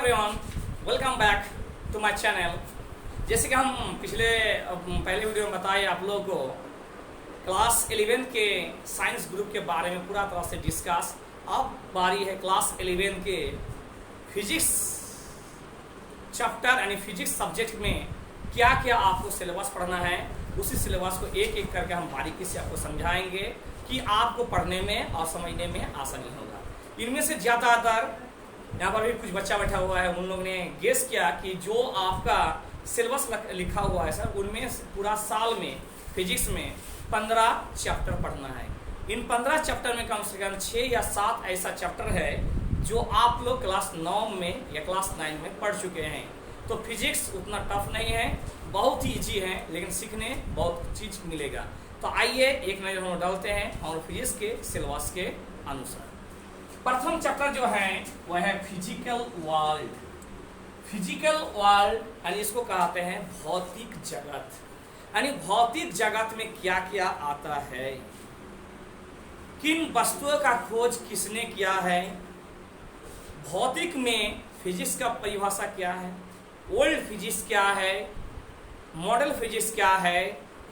Everyone, welcome back to my channel. जैसे कि हम पहले वीडियो में बताए आप लोगों को क्लास 11 के साइंस ग्रुप के बारे में पूरा तरह से डिस्कस। अब बारी है क्लास 11 के फिजिक्स चैप्टर यानी फिजिक्स सब्जेक्ट में क्या क्या आपको सिलेबस पढ़ना है। उसी सिलेबस को एक एक करके हम बारीकी से आपको समझाएंगे कि आपको पढ़ने में और समझने में आसानी होगा। इनमें से ज़्यादातर यहाँ पर भी कुछ बच्चा बैठा हुआ है, उन लोगों ने गेस किया कि जो आपका सिलेबस लिखा हुआ है सर, उनमें पूरा साल में फिजिक्स में 15 चैप्टर पढ़ना है। इन 15 चैप्टर में कम से कम 6 या 7 ऐसा चैप्टर है जो आप लोग क्लास 9 में या क्लास 9 में पढ़ चुके हैं। तो फिजिक्स उतना टफ नहीं है, बहुत ही ईजी है, लेकिन सीखने बहुत चीज़ मिलेगा। तो आइए एक नज़र हम डालते हैं और फिजिक्स के सिलेबस के अनुसार। प्रथम चैप्टर जो है वह है फिजिकल वर्ल्ड। फिजिकल वर्ल्ड यानी इसको कहते हैं भौतिक जगत, यानी भौतिक जगत में क्या क्या आता है, किन वस्तुओं का खोज किसने किया है, भौतिक में फिजिक्स का परिभाषा क्या है, ओल्ड फिजिक्स क्या है, मॉडल फिजिक्स क्या है,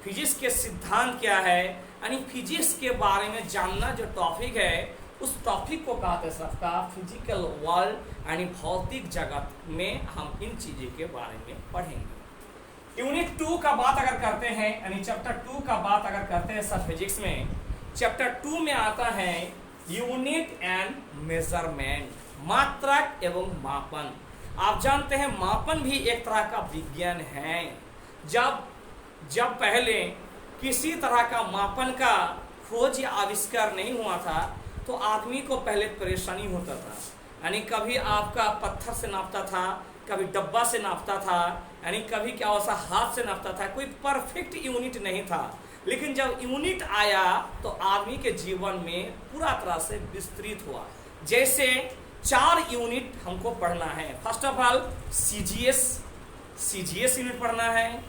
फिजिक्स के सिद्धांत क्या है, यानी फिजिक्स के बारे में जानना जो टॉपिक है उस टॉपिक को कहते हैं सबका फिजिकल वर्ल्ड यानी भौतिक जगत में हम इन चीज़ों के बारे में पढ़ेंगे। यूनिट 2 का बात अगर करते हैं यानी चैप्टर 2 का बात अगर करते हैं सब फिजिक्स में, चैप्टर 2 में आता है यूनिट एंड मेजरमेंट, मात्रक एवं मापन। आप जानते हैं मापन भी एक तरह का विज्ञान है। जब पहले किसी तरह का मापन का खोज या आविष्कार नहीं हुआ था तो आदमी को पहले परेशानी होता था, यानी कभी आपका पत्थर से नापता था, कभी डब्बा से नापता था, यानी कभी क्या वैसा हाथ से नापता था, कोई परफेक्ट यूनिट नहीं था। लेकिन जब यूनिट आया तो आदमी के जीवन में पूरा तरह से विस्तृत हुआ। जैसे 4 यूनिट हमको पढ़ना है। First of all CGS unit पढ़ना है।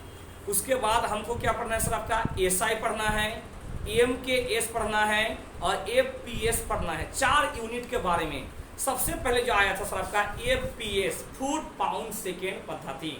उसके बाद हमको क्या पढ़ना है सर, आपका एसआई पढ़ना है, एमकेएस पढ़ना है और एफपीएस पढ़ना है। 4 यूनिट के बारे में सबसे पहले जो आया था सर आपका एफपीएस, फुट पाउंड सेकेंड पद्धति,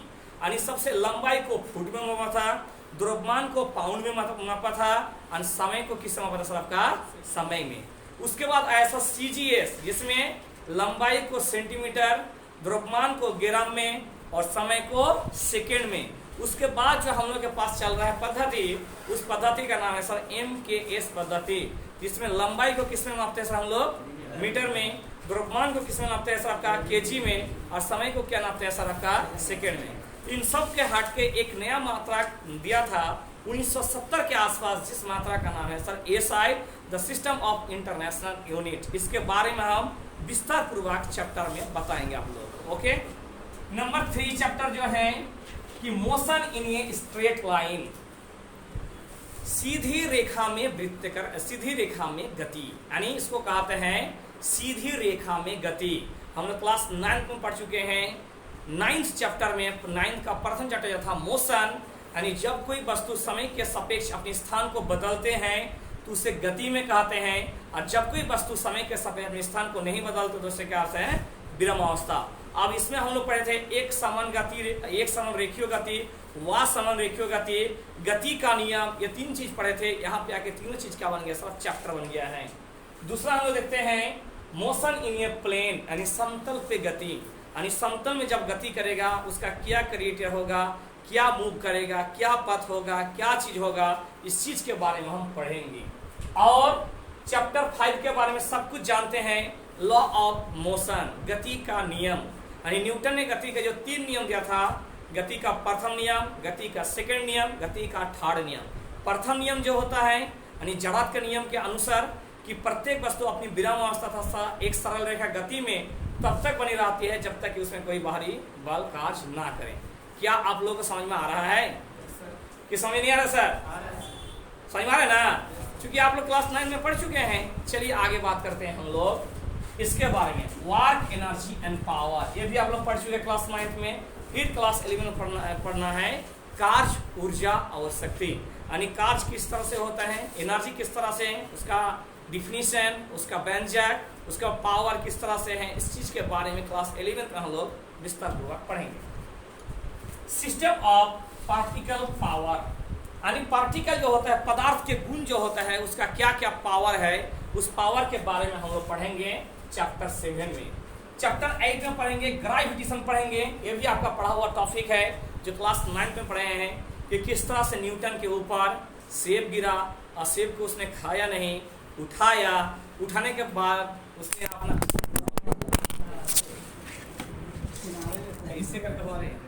यानी सबसे लंबाई को फुट में मापा था, द्रव्यमान को पाउंड में मापा था और समय को किससे मापा था सर आपका समय में। उसके बाद आया था सीजीएस, जिसमें लंबाई को सेंटीमीटर, द्रव्यमान को ग्राम में और समय को सेकेंड में। उसके बाद जो हम लोग के पास चल रहा है पद्धति, उस पद्धति का नाम है सर एमकेएस पद्धति, जिसमें लंबाई को किस में मापते हैं सर हम लोग मीटर में, द्रव्यमान को किस में नापते हैं सर आपका केजी में और समय को क्या नापते हैं सर आपका सेकेंड में। इन सब के हट के एक नया मात्रा दिया था 1970 के आसपास, जिस मात्रा का नाम है sir SI, the system of international unit. इसके बारे में हम विस्तार पूर्वक चैप्टर में बताएंगे आप लोग। ओके, नंबर 3 चैप्टर जो है कि motion in a straight line, सीधी रेखा में गति, यानी इसको कहते हैं सीधी रेखा में गति। हम लोग क्लास 9 में पढ़ चुके हैं। 9th चैप्टर में 9th का प्रथम चैप्टर जो था मोशन, यानी जब कोई वस्तु समय के सापेक्ष अपने स्थान को बदलते हैं तो उसे गति में कहते हैं, और जब कोई वस्तु समय के सापेक्ष अपने स्थान को नहीं बदलते तो उसे क्या कहते हैं विरामावस्था। अब इसमें हम लोग पढ़े थे एक समान रेखीय गति, समान रेखीय गति, गति का नियम, ये 3 चीज पढ़े थे। यहाँ पे आके तीनों चीज क्या बन गया सर, चैप्टर बन गया है। दूसरा हम लोग देखते हैं मोशन इन ए प्लेन, यानी समतल पे गति, यानी समतल में जब गति करेगा उसका क्या क्राइटेरिया होगा, क्या मूव करेगा, क्या पथ होगा, क्या चीज होगा, इस चीज के बारे में हम पढ़ेंगे। और चैप्टर 5 के बारे में सब कुछ जानते हैं, लॉ ऑफ मोशन, गति का नियम, यानी न्यूटन ने गति के जो 3 नियम दिया था, गति का प्रथम नियम, गति का सेकंड नियम, गति का थर्ड नियम। प्रथम नियम जो होता है यानी जड़त्व के नियम के अनुसार कि प्रत्येक वस्तु अपनी विरामावस्था तथा एक सरल रेखा गति में तब तक बनी रहती है जब तक कि उसमें कोई बाहरी बल कार्य ना करे। क्या आप लोगों को समझ में आ रहा है कि समझ नहीं आ रहा सर? समझ में आ रहा है ना? क्योंकि आप लोग क्लास 9 में पढ़ चुके हैं। चलिए आगे बात करते हैं हम लोग इसके बारे में, वर्क, एनर्जी एंड पावर। ये भी आप लोग पढ़ चुके क्लास 9 में। फिर क्लास 11 में पढ़ना है कार्य, ऊर्जा और शक्ति, यानी कार्य किस तरह से होता है, एनर्जी किस तरह से, उसका डिफिनीशन, उसका व्यंजक, उसका पावर किस तरह से है, इस चीज के बारे में क्लास 11 में हम लोग विस्तार पूर्वक पढ़ेंगे। सिस्टम ऑफ पार्टिकल पावर, यानी पार्टिकल जो होता है, पदार्थ के गुण जो होता है, उसका क्या क्या पावर है, उस पावर के बारे में हम लोग पढ़ेंगे चैप्टर 7 में। चैप्टर 8 में पढ़ेंगे ग्रेविटेशन पढ़ेंगे, ये भी आपका पढ़ा हुआ टॉपिक है जो क्लास 9 में पढ़े हैं कि किस तरह से न्यूटन के ऊपर सेब गिरा और सेब को उसने खाया नहीं, उठाया, उठाने के बाद उसने अपना इससे करके हो रहे हैं